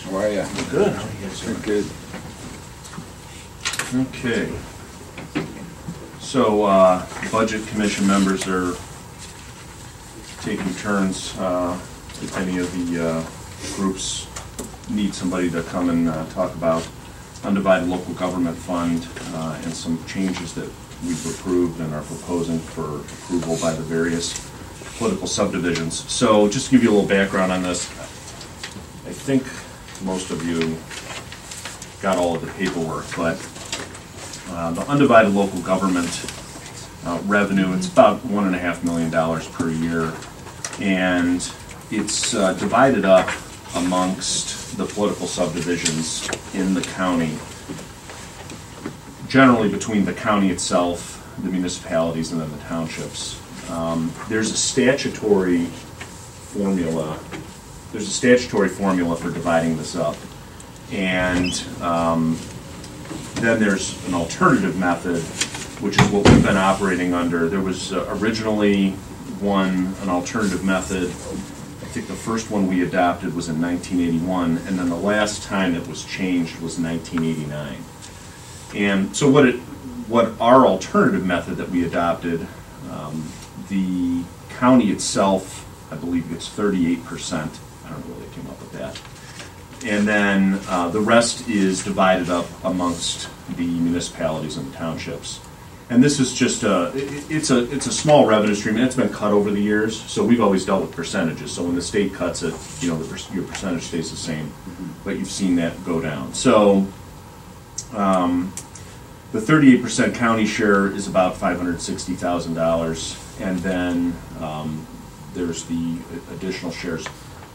How are you? Good. How are you guys doing? Good. Okay. So, Budget Commission members are taking turns. If any of the groups need somebody to come and talk about undivided local government fund and some changes that we've approved and are proposing for approval by the various political subdivisions. So, just to give you a little background on this, I think most of you got all of the paperwork, but the undivided local government revenue, it's about $1.5 million per year, and it's divided up amongst the political subdivisions in the county, generally between the county itself, the municipalities, and then the townships. There's a statutory formula. There's a statutory formula for dividing this up, and then there's an alternative method, which is what we've been operating under. There was originally an alternative method. I think the first one we adopted was in 1981, and then the last time it was changed was 1989. And so what our alternative method that we adopted, the county itself, I believe it's 38%. I don't know where they came up with that. And then the rest is divided up amongst the municipalities and the townships. And this is just it's a small revenue stream, and it's been cut over the years. So we've always dealt with percentages. So when the state cuts it, you know, your percentage stays the same, but you've seen that go down. So the 38% county share is about $560,000, and then there's the additional shares.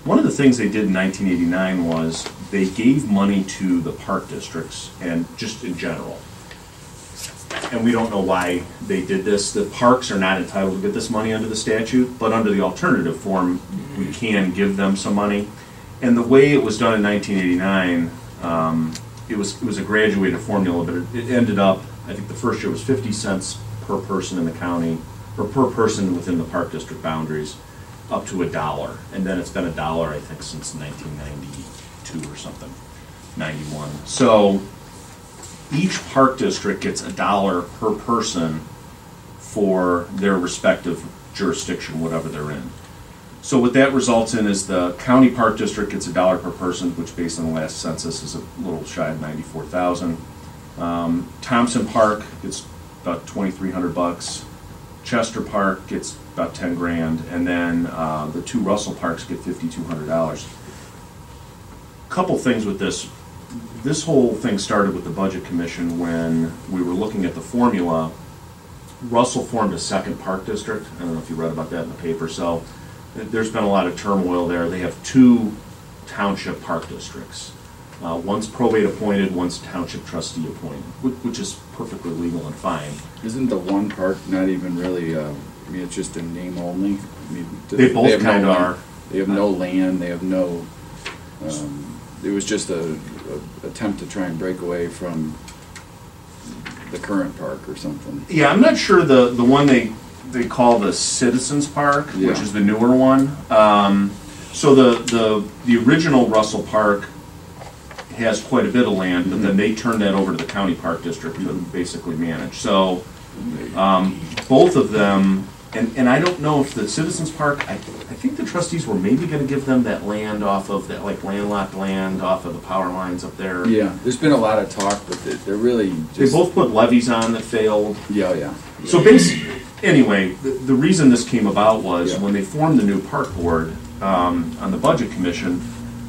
One of the things they did in 1989 was they gave money to the park districts, and just in general. And we don't know why they did this. The parks are not entitled to get this money under the statute, but under the alternative form, we can give them some money. And the way it was done in 1989, it was a graduated formula, but it ended up, I think the first year was 50 cents per person in the county, or per person within the park district boundaries, up to $1. And then it's been $1, I think, since 1992 or something, 91. So each park district gets $1 per person for their respective jurisdiction, whatever they're in. So what that results in is the county park district gets $1 per person, which based on the last census is a little shy of 94,000. Thompson Park gets about $2,300. Chester Park gets about 10 grand, and then the two Russell Parks get $5,200. Couple things with this. This whole thing started with the Budget Commission when we were looking at the formula. Russell formed a second park district. I don't know if you read about that in the paper. So there's been a lot of turmoil there. They have two township park districts. One's probate appointed, one's township trustee appointed, which is perfectly legal and fine. Isn't the one park not even really, I mean, it's just a name only? I mean, they both kind of are. They have no land, they have no, it was just a attempt to try and break away from the current park or something. Yeah, I'm not sure the one they call the Citizens Park, yeah, which is the newer one. So the original Russell Park has quite a bit of land, but then they turned that over to the county park district to basically manage. So both of them, and I don't know if the Citizens Park, I think the trustees were maybe going to give them that land off of that, like landlocked land off of the power lines up there. Yeah, there's been a lot of talk, but they're really just... They both put levies on that failed. Yeah. So basically, anyway, the reason this came about was when they formed the new park board on the Budget Commission,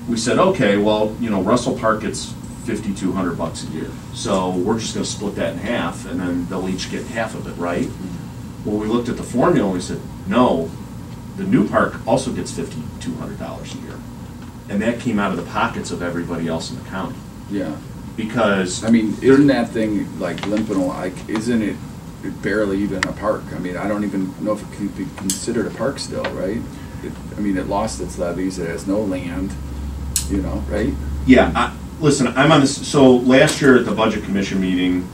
we said, okay, well, you know, Russell Park gets $5,200 a year, so we're just going to split that in half, and then they'll each get half of it, right? Well, we looked at the formula and we said, no, the new park also gets $5,200 a year, and that came out of the pockets of everybody else in the county. Yeah. Because I mean, isn't that thing like Limpinal, like, isn't it barely even a park? I mean, I don't even know if it can be considered a park still, right? I mean, it lost its levees, it has no land, you know, right? Yeah, listen, I'm on this, so last year at the Budget Commission meeting,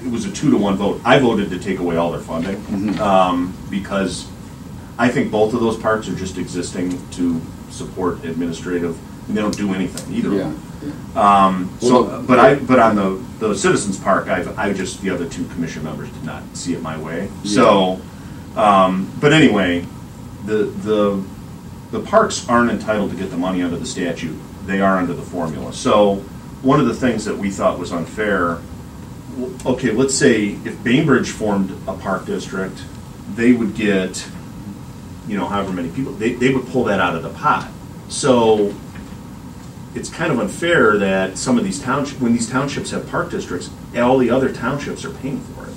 it was a 2-to-1 vote. I voted to take away all their funding, because I think both of those parks are just existing to support administrative and they don't do anything either. Yeah. But on the Citizens Park, I just, the other two commission members did not see it my way. Yeah. So, but anyway, the parks aren't entitled to get the money under the statute. They are under the formula. So one of the things that we thought was unfair, okay, let's say if Bainbridge formed a park district, they would get, however many people, they would pull that out of the pot. So it's kind of unfair that some of these townships, when these townships have park districts, all the other townships are paying for it.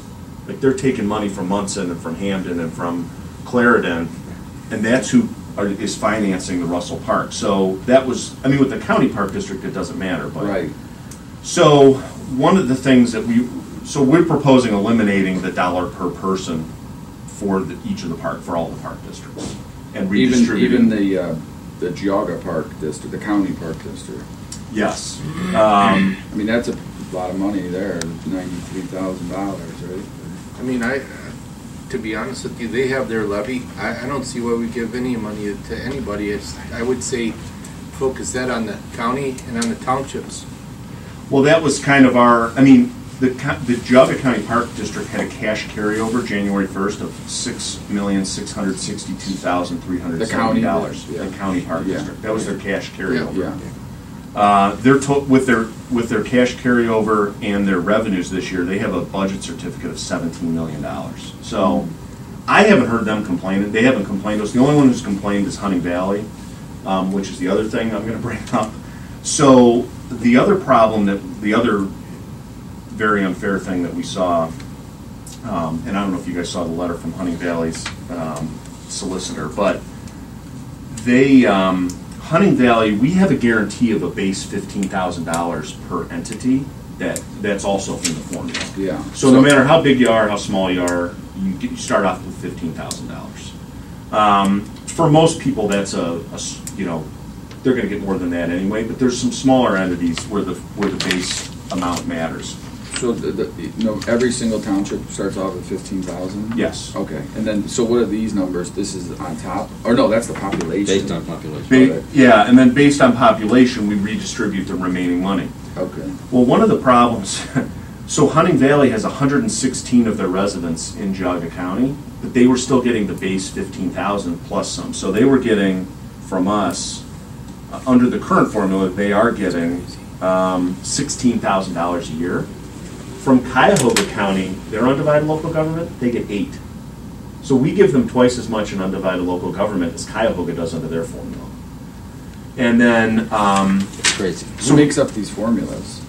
Like they're taking money from Munson and from Hamden and from Clarendon, and that's who is financing the Russell Park. So that was, with the county park district, it doesn't matter. But Right. So one of the things that we're proposing eliminating the $1 per person for each of the park, for all the park districts, and redistributing. Even the Geauga Park District, the county park district. Yes. That's a lot of money there, $93,000, right? To be honest with you, they have their levy. I don't see why we give any money to anybody. I would say focus that on the county and on the townships. Well, that was kind of the Geauga County Park District had a cash carryover January 1st of $6,662,370. The county, yeah. The county park district. That was their cash carryover. Yeah. With their cash carryover and their revenues this year, they have a budget certificate of $17 million. So I haven't heard them complaining. They haven't complained to us. The only one who's complained is Hunting Valley, which is the other thing I'm going to bring up. So the other very unfair thing that we saw, and I don't know if you guys saw the letter from Hunting Valley's solicitor, but Hunting Valley, we have a guarantee of a base $15,000 per entity. That's also in the formula. Yeah. So no matter how big you are, how small you are, you start off with $15,000. For most people, that's they're going to get more than that anyway. But there's some smaller entities where the base amount matters. So every single township starts off at 15,000. Yes. Okay. And then, so what are these numbers? This is on top, or no? That's the population. Based on population. Yeah, and then based on population, we redistribute the remaining money. Okay. Well, one of the problems, so Hunting Valley has 116 of their residents in Geauga County, but they were still getting the base 15,000 plus some. So they were getting from us, under the current formula, they are getting $16,000 a year. From Cuyahoga County, their undivided local government, they get 8. So we give them twice as much in undivided local government as Cuyahoga does under their formula. And then, It's crazy. Who makes up these formulas?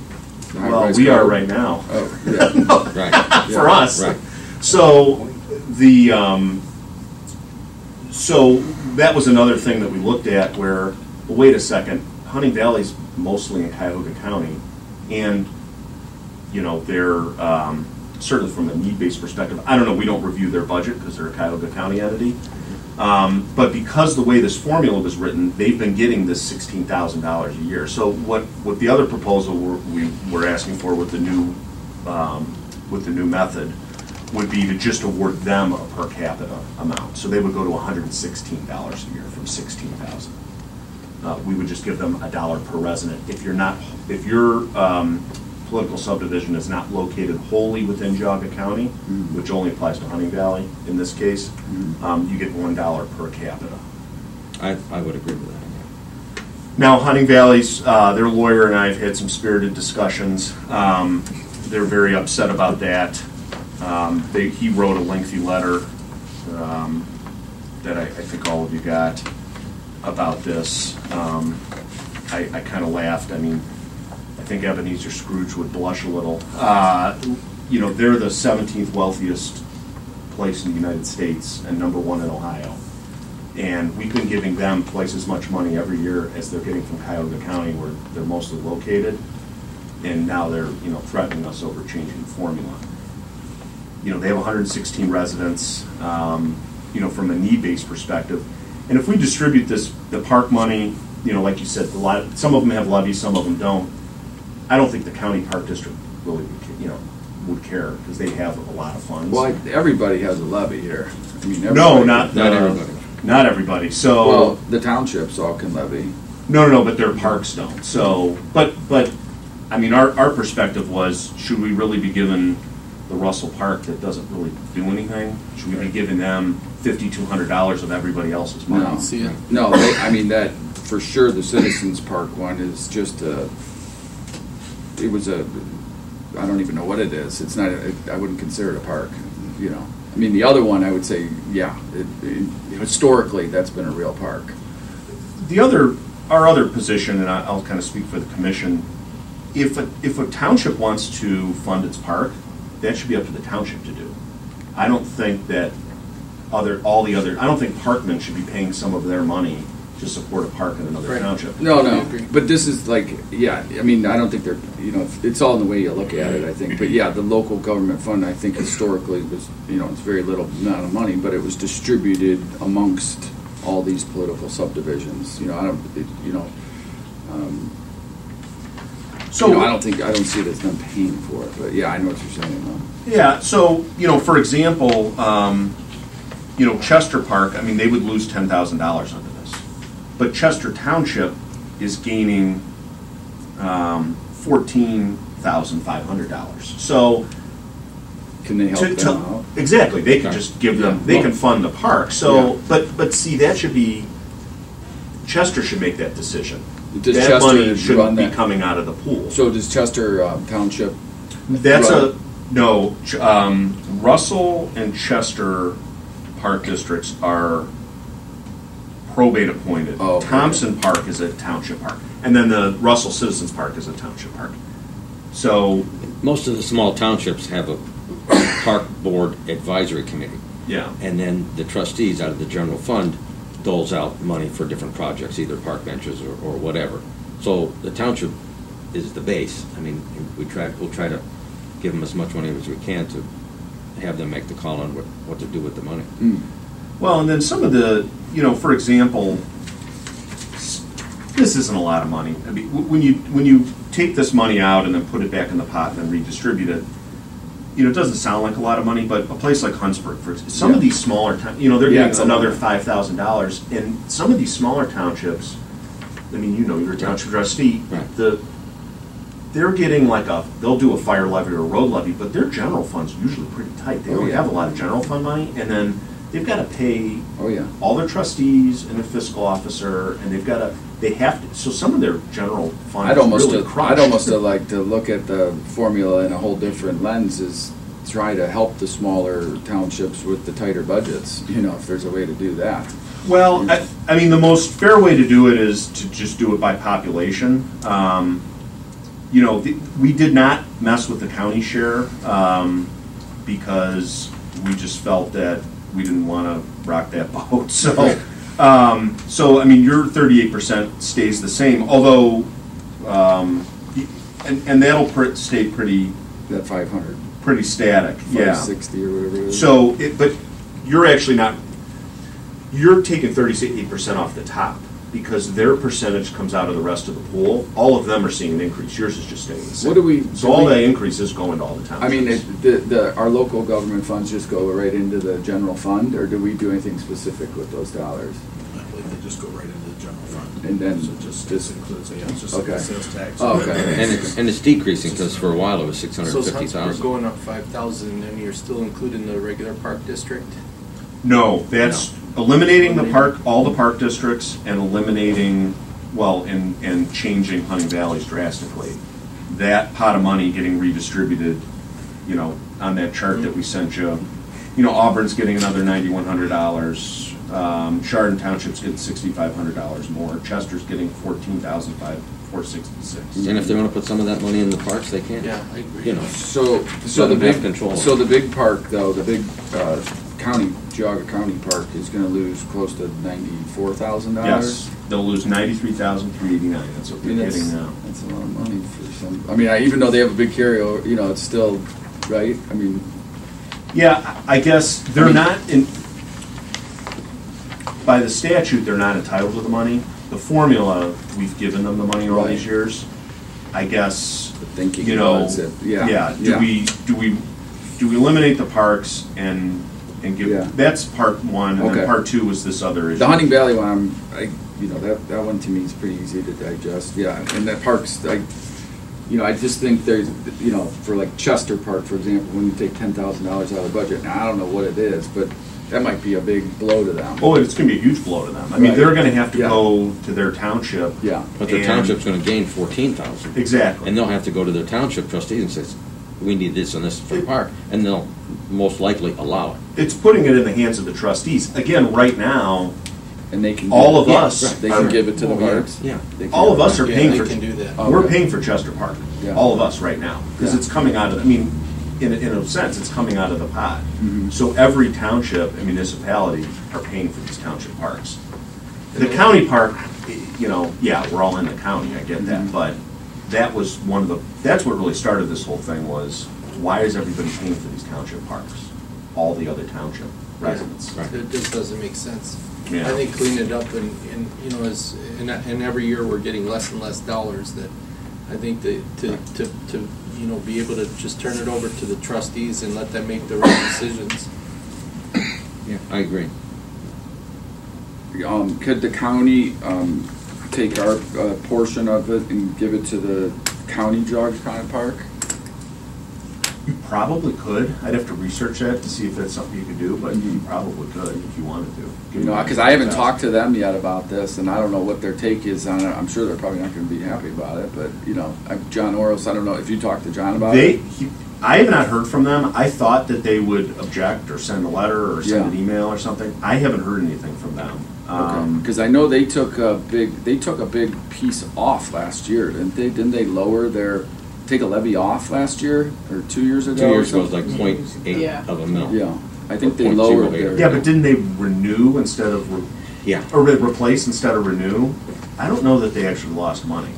The well, high-rise we are code? right now. Oh, yeah. Right. For us. Right. So so that was another thing that we looked at where, well, wait a second, Hunting Valley's mostly in Cuyahoga County, and they're certainly from a need-based perspective. I don't know, we don't review their budget because they're a Cuyahoga County entity. But because the way this formula was written, they've been getting this $16,000 a year. So what the other proposal we were asking for with the new method would be to just award them a per capita amount. So they would go to $116 a year from $16,000. We would just give them $1 per resident. If your political subdivision is not located wholly within Geauga County, which only applies to Hunting Valley in this case, you get $1 per capita. I would agree with that. Now, Hunting Valley's, their lawyer and I have had some spirited discussions. They're very upset about that. He wrote a lengthy letter that I think all of you got about this. I kind of laughed. I think Ebenezer Scrooge would blush a little. They're the 17th wealthiest place in the United States and number 1 in Ohio. And we've been giving them twice as much money every year as they're getting from Cuyahoga County, where they're mostly located. And now they're, threatening us over changing the formula. They have 116 residents, from a need-based perspective. And if we distribute the park money, like you said, some of them have levies, some of them don't. I don't think the county park district really, would care because they have a lot of funds. Well, everybody has a levy here. No, not Not everybody. Not everybody. So well, the townships all can levy. No, but their parks don't. So, but, I mean, our perspective was, should we really be giving the Russell Park that doesn't really do anything? Should we be giving them $5,200 of everybody else's money? No, See ya. no, I mean, that, for sure, the Citizens Park one is just a, it was a, I don't even know what it is. It's not, I wouldn't consider it a park, you know. I mean, the other one, I would say, yeah, historically, that's been a real park. Our other position, and I'll kind of speak for the commission, if a township wants to fund its park, that should be up to the township to do. I don't think that I don't think parkmen should be paying some of their money to support a park in another Right. township. No, but this is like, yeah, I mean, I don't think they're, you know, it's all in the way you look at it, I think. But yeah, the local government fund, I think historically was, you know, it's very little amount of money, but it was distributed amongst all these political subdivisions. You know, I don't see it as them paying for it, but yeah, I know what you're saying, though. Yeah, so, you know, for example, you know, Chester Park, I mean, they would lose $10,000 under this. But Chester Township is gaining $14,500. So, Can they help them out? exactly, they can Okay. just give them, Yeah. they can fund the park. So, Yeah. but see, that should be, Chester should make that decision. Does That Chester money run shouldn't be that? coming out of the pool. So does Chester Township? That's run- no, Russell and Chester Park districts are probate appointed. Oh, okay. Thompson Park is a township park. And then the Russell Citizens Park is a township park. So, Most of the small townships have a park board advisory committee. yeah. And then the trustees out of the general fund doles out money for different projects, either park benches or whatever. So the township is the base. I mean, we'll try to give them as much money as we can to have them make the call on what to do with the money. Mm. Well, and then some of the, you know, for example, this isn't a lot of money. I mean, when you take this money out and then put it back in the pot and then redistribute it, you know, it doesn't sound like a lot of money, but a place like Huntsburg, for example, some of these smaller towns, you know, they're Yeah, it's getting a another lot. $5,000, and some of these smaller townships, I mean, you know, you're a township trustee, Right. they're getting like they'll do a fire levy or a road levy, but their general fund's usually pretty tight. They Oh, don't yeah. have a lot of general fund money, and then they've got to pay Oh, yeah. all their trustees and their fiscal officer, and they have to, so some of their general fund I'd is almost really crushed. like to look at the formula in a whole different lens, is try to help the smaller townships with the tighter budgets, you know, if there's a way to do that. Well, I mean, the most fair way to do it is to just do it by population. You know, we did not mess with the county share because we just felt that we didn't want to rock that boat. So, so I mean, your 38% stays the same, although, and that'll stay pretty That 500, static. Yeah. 560 or whatever it is. So, but you're actually not, you're taking 38% off the top because their percentage comes out of the rest of the pool. All of them are seeing an increase. Yours is just staying the same. What do we? So all that increase is going to all the townships. I mean, our local government funds just go right into the general fund, or do we do anything specific with those dollars? I believe they just go right into the general fund. And then So this includes, yeah, it's just like Okay. the sales tax. Oh, okay. And it's decreasing because for a while it was So is 650,000. Huntsburg going up 5,000, and you're still including the regular park district? No, that's eliminating the park, all the park districts, and eliminating, well, and changing Hunting Valleys drastically. That pot of money getting redistributed, you know, on that chart that we sent you. You know, Auburn's getting another $9,100. Chardon Township's getting $6,500 more. Chester's getting $14,466. And if they want to put some of that money in the parks, they can. Yeah, I agree. You know, So Let the them have big control. So the big park though, the big Geauga County Park is going to lose close to $94,000. Yes, they'll lose $93,389. That's what I mean, they're that's, getting now. that's a lot of money for some. I mean, even though they have a big carryover, you know, it's still right. I mean, Yeah, I guess they're not in, by the statute, they're not entitled to the money. The formula, we've given them the money all these Right. years. I guess, the thinking you know, was it. Yeah. do we eliminate the parks and Yeah. give, that's part one, and Okay. then part two was this other issue. The Hunting Valley one, you know, that one to me is pretty easy to digest, yeah, and that parks, I just think there's, you know, for like Chester Park, for example, when you take $10,000 out of the budget, now I don't know what it is, but that might be a big blow to them. Oh, it's gonna be a huge blow to them. I mean, Right. they're gonna have to Yeah. go to their township. Yeah. But the And- township's gonna gain 14,000. Exactly. And they'll have to go to their township trustees and say, we need this and this for the park, and they'll most likely allow it. It's putting it in the hands of the trustees. Again, right now, And they can. all of Yeah, us They can are- give it to the Oh, yeah. parks. Yeah. They can- all of us are Yeah, paying they for. can do that. Oh, We're okay. paying for Chester Park. Yeah. All of us right now, because Yeah. it's coming out of. I mean, in a sense, it's coming out of the pot. Mhm. So every township and municipality are paying for these township parks. The county park, you know, yeah, we're all in the county. I get that, Mhm. but that was one of the. That's what really started this whole thing. Was why is everybody paying for these township parks? All the other township residents. Right. It just doesn't make sense. Yeah. I think clean it up and, you know, and every year we're getting less and less dollars that I think that to, you know, be able to just turn it over to the trustees and let them make the right decisions. Yeah, I agree. Could the county, take our, portion of it and give it to the county George County Park? You probably could. I'd have to research that to see if that's something you could do, but you probably could if you wanted to. You know, because I haven't talked to them yet about this, and I don't know what their take is on it. I'm sure they're probably not gonna be happy about it, but, you know, John Oros, I don't know if you talked to John about it? I have not heard from them. I thought that they would object or send a letter or send an Yeah. email or something. I haven't heard anything from them. Because I know they took a big piece off last year, didn't they? Didn't they take a levy off last year, or 2 years ago? 2 years or ago, it was like something? 0.8 Yeah. of a mil. Yeah, I think they 0.08. lowered their. Yeah, but didn't they renew instead of, Yeah, or replace instead of renew? I don't know that they actually lost money.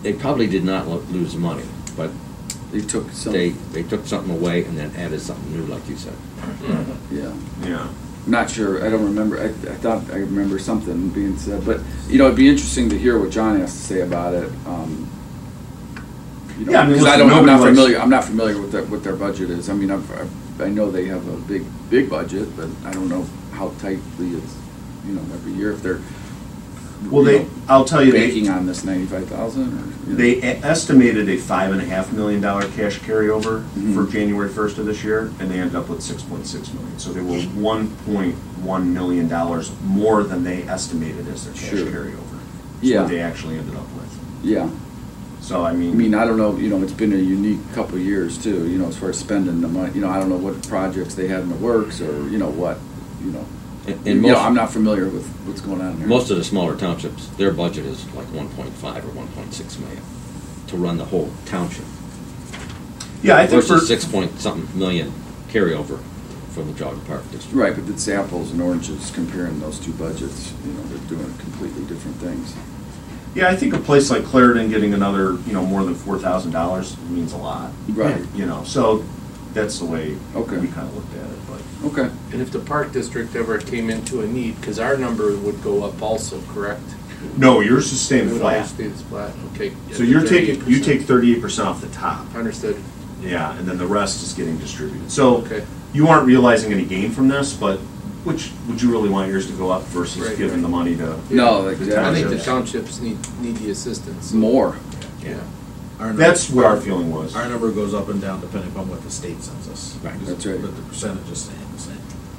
they probably did not lose money, but They took some. they took something away and then added something new, like you said. Yeah. Yeah. Not sure, I don't remember, I thought I remember something being said, but, you know, it'd be interesting to hear what John has to say about it. You know, Yeah, I mean, because listen, I'm nobody not likes- familiar, I'm not familiar with what their budget is. I mean, I know they have a big budget, but I don't know how tightly it's, you know, every year, if they're, Well, you know, I'll tell you, banking on this 95,000, or? you know. they estimated a $5.5 million cash carryover Mhm. for January 1st of this year, and they ended up with $6.6 million. So they were $1.1 million more than they estimated as their cash Sure. carryover. Yeah. That's what they actually ended up with. Yeah. So, I I mean. mean, I don't know, you know, it's been a unique couple of years too, you know, as far as spending the money, you know, I don't know what projects they had in the works, or, you know, what, you know. And You know, most- I'm not familiar with what's going on there. Most of the smaller townships, their budget is like 1.5 or 1.6 million to run the whole township. Yeah, I think for. Versus 6 point something million carryover from the Jog Park District. Right, but it's apples and oranges comparing those two budgets, you know, they're doing completely different things. Yeah, I think a place like Clarendon getting another, more than $4,000 means a lot. Right. So that's the way Okay. we kind of looked at it, but. Okay. And if the park district ever came into a need, because our number would go up also, correct? No, yours is staying It would always flat. stay flat, okay. So you 38%. take 38% off the top. Understood, Yeah, and then the rest is getting distributed. So okay. you aren't realizing any gain from this, but which would you really want yours to go up versus Right, giving right. the money to? No, the exactly. I think the townships? townships need the assistance. More. Yeah. Our That's number- what our feeling was. Our number goes up and down depending upon what the state sends us. Right, that's right. But the percentage is staying the same.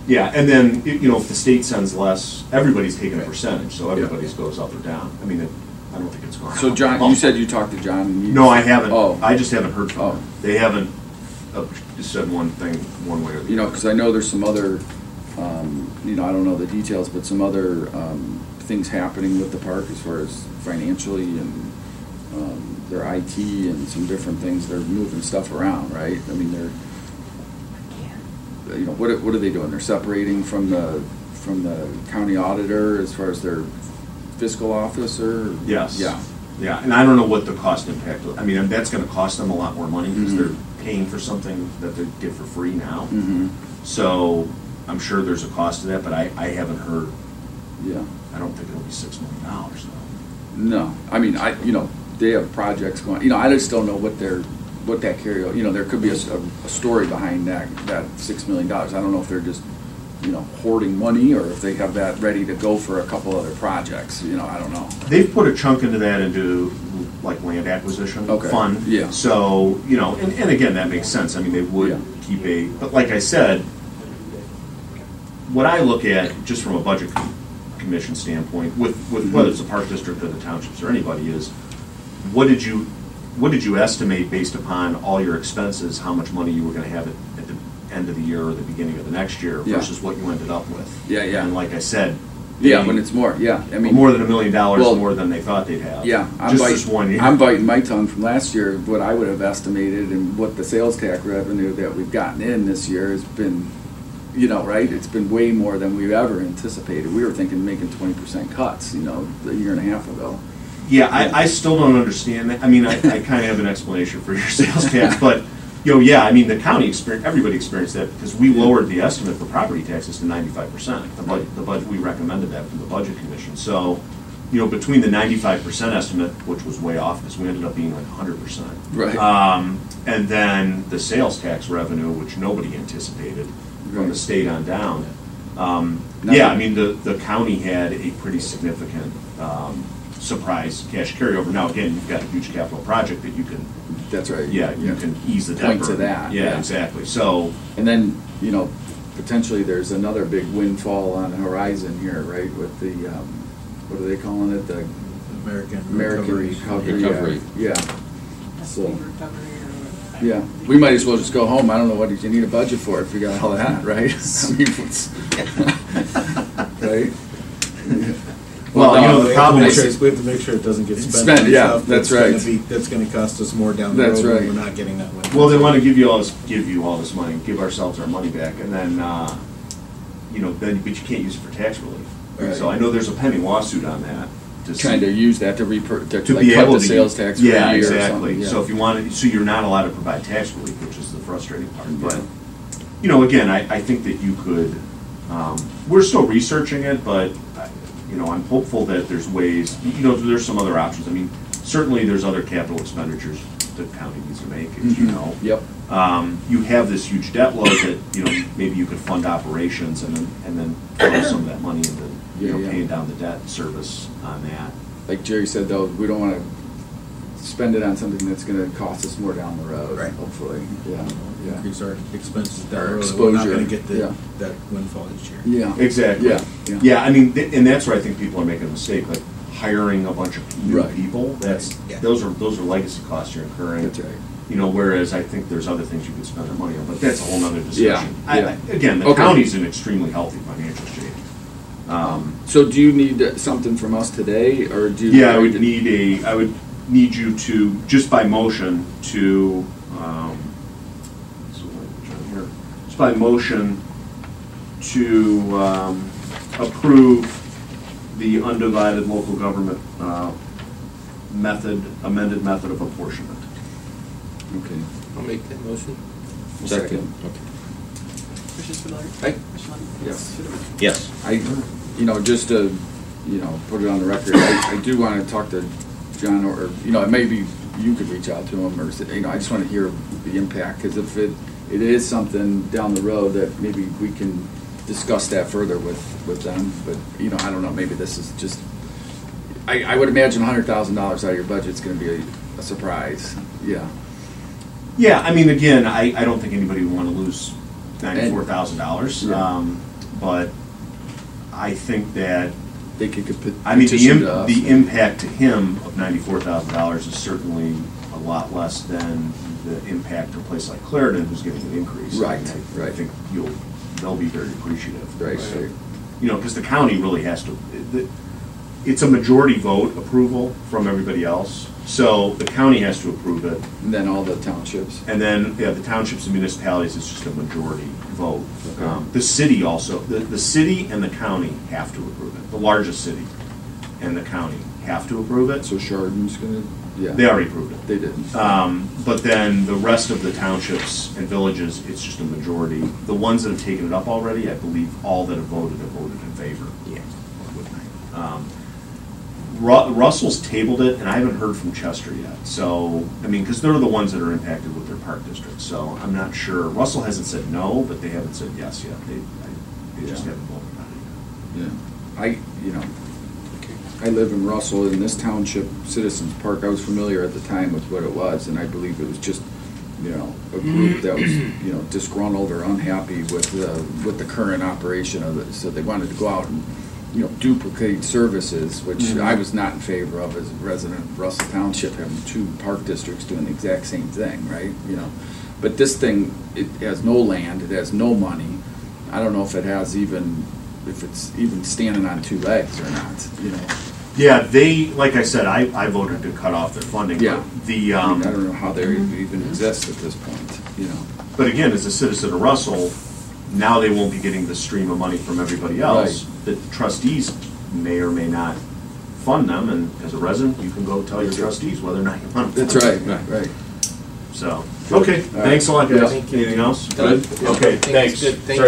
Yeah, and then, if the state sends less, everybody's taking a percentage, so everybody's goes up or down. I mean, I don't think it's going. So John, you said you talked to John and you. No, I haven't. Oh. I just haven't heard from Oh. them. They haven't just said one thing, one way or the other. You know, because I know there's some other, you know, I don't know the details, but some other things happening with the park as far as financially and their IT and some different things. They're moving stuff around, right? I mean, you know, what are they doing? They're separating from the county auditor as far as their fiscal officer? Yes. Yeah. Yeah, and I don't know what the cost impact, I mean, that's gonna cost them a lot more money because Mhm. they're paying for something that they get for free now. Mm-hmm. So I'm sure there's a cost to that, but I haven't heard, Yeah. I don't think it'll be $6 million though. No, I mean, you know, they have projects going, you know, I just don't know what that carryover, you know, there could be a story behind that $6 million. I don't know if they're just, hoarding money, or if they have that ready to go for a couple other projects, I don't know. They've put a chunk into that into like land acquisition Okay. fund. Yeah. So, and again, that makes sense. I mean, they would Yeah. keep but like I said, what I look at just from a budget commission standpoint, with whether it's a park district or the townships or anybody, is what did you estimate based upon all your expenses, how much money you were going to have at the end of the year or the beginning of the next year Yeah. versus what you ended up with. Yeah, yeah. And like I said, Yeah, they- when it's more, yeah, I mean. more than $1 million Well, more than they thought they'd have. Yeah, just this one year. I'm biting my tongue from last year, what I would have estimated and what the sales tax revenue that we've gotten in this year has been, right? It's been way more than we ever anticipated. We were thinking making 20% cuts, a year and a half ago. Yeah, I still don't understand that. I mean, I kind of have an explanation for your sales tax, but, yeah, I mean, the county everybody experienced that because we lowered the estimate for property taxes to 95%. The budget, we recommended that from the Budget Commission. So, between the 95% estimate, which was way off because we ended up being like 100%. Right. And then the sales tax revenue, which nobody anticipated from the Right. state on down. Yeah, I mean, the county had a pretty significant surprise cash carryover. Now, again, you've got a huge capital project that you can, That's right. you can ease the debt Point to burden. that, Yeah, yeah. exactly. So, And then, potentially there's another big windfall on the horizon here, right, with the, what are they calling it, the American recovery. Recovery. Yeah. So, yeah, we might as well just go home. I don't know what you need a budget for if you got all that, right? I mean, right? Well, the we problem have to is, we have to make sure it doesn't get spent. Spent, on yeah, stuff that's gonna right. That's gonna cost us more down the That's road right. when we're not getting that win. well, they want to give you all this money, give ourselves our money back, and then, but you can't use it for tax relief. Right. So I know there's a pending lawsuit on that. Trying to use that to to like be cut able the to sales tax for a year yeah, or exactly. something. So if you want to, you're not allowed to provide tax relief, which is the frustrating part. But again, I think that you could. We're still researching it, but I'm hopeful that there's ways. There's some other options. I mean, certainly there's other capital expenditures the county needs to make, as you know. Yep. You have this huge debt load that maybe you could fund operations and then throw some of that money into Yeah. paying down the debt service on that. Like Jerry said, though, we don't want to spend it on something that's going to cost us more down the road. Right. Hopefully. Yeah. Yeah. Increase our expenses down Our the road. We're not exposure, gonna get yeah. that windfall each year. Yeah. Exactly. Yeah. Yeah. Yeah, I mean, and that's where I think people are making a mistake, like hiring a bunch of new Right. people. That's Yeah. those are legacy costs you're incurring. That's right. Whereas I think there's other things you could spend the money on, but that's a whole nother discussion. Yeah, yeah. Again, the Okay. county's in extremely healthy financial shape. So do you need something from us today, or do you? Yeah, I would need you to, just by motion, to, just by motion, to approve the undivided local government amended method of apportionment. Okay. I'll make that motion. Second. Okay. Commissioner Spudler? Aye. Commissioner Levesey? Yes. Commissioner Ritchie? Yes. Just to, put it on the record, I do want to talk to John, or, maybe you could reach out to him, or, I just want to hear the impact, because if it is something down the road that maybe we can discuss that further with them, but, I don't know, maybe this is just, I would imagine $100,000 out of your budget's going to be a surprise, yeah. Yeah, I mean, again, I don't think anybody would want to lose $94,000, Yeah. but I think that, They could I mean, petition to us. the impact to him of $94,000 is certainly a lot less than the impact to a place like Clarendon, who's getting an increase. Right, And I right. think they'll be very appreciative. Right, So, right. because the county really has to, it's a majority vote approval from everybody else, so the county has to approve it. And then all the townships. And then, the townships and municipalities, it's just a majority vote. Okay. The city also, the city and the county have to approve it. The largest city and the county have to approve it. So Chardon's going to, yeah. They already approved it. They didn't. But then the rest of the townships and villages, it's just a majority. The ones that have taken it up already, I believe all that have voted in favor. Yeah. Russell's tabled it, and I haven't heard from Chester yet. So, I mean, because they're the ones that are impacted with their park districts. So I'm not sure. Russell hasn't said no, but they haven't said yes yet. I They just Yeah. haven't voted on it yet. Yeah, I live in Russell, in this township, Citizens Park, I was familiar at the time with what it was, and I believe it was just, a group that was, disgruntled or unhappy with the current operation of it, so they wanted to go out and, duplicate services, which I was not in favor of as a resident of Russell Township, having two park districts doing the exact same thing, right? But this thing, it has no land, it has no money. I don't know if it's even standing on two legs or not, Yeah, like I said, I voted to cut off their funding. Yeah. But I don't know how they even exist at this point, But again, as a citizen of Russell, now they won't be getting the stream of money from everybody else. The trustees may or may not fund them, and as a resident, you can go tell your trustees whether or not you want to. That's right, right. So, okay, thanks a lot, guys. Thank you. Anything else? Good. Okay, Thanks. thanks. Good. Thank Sorry.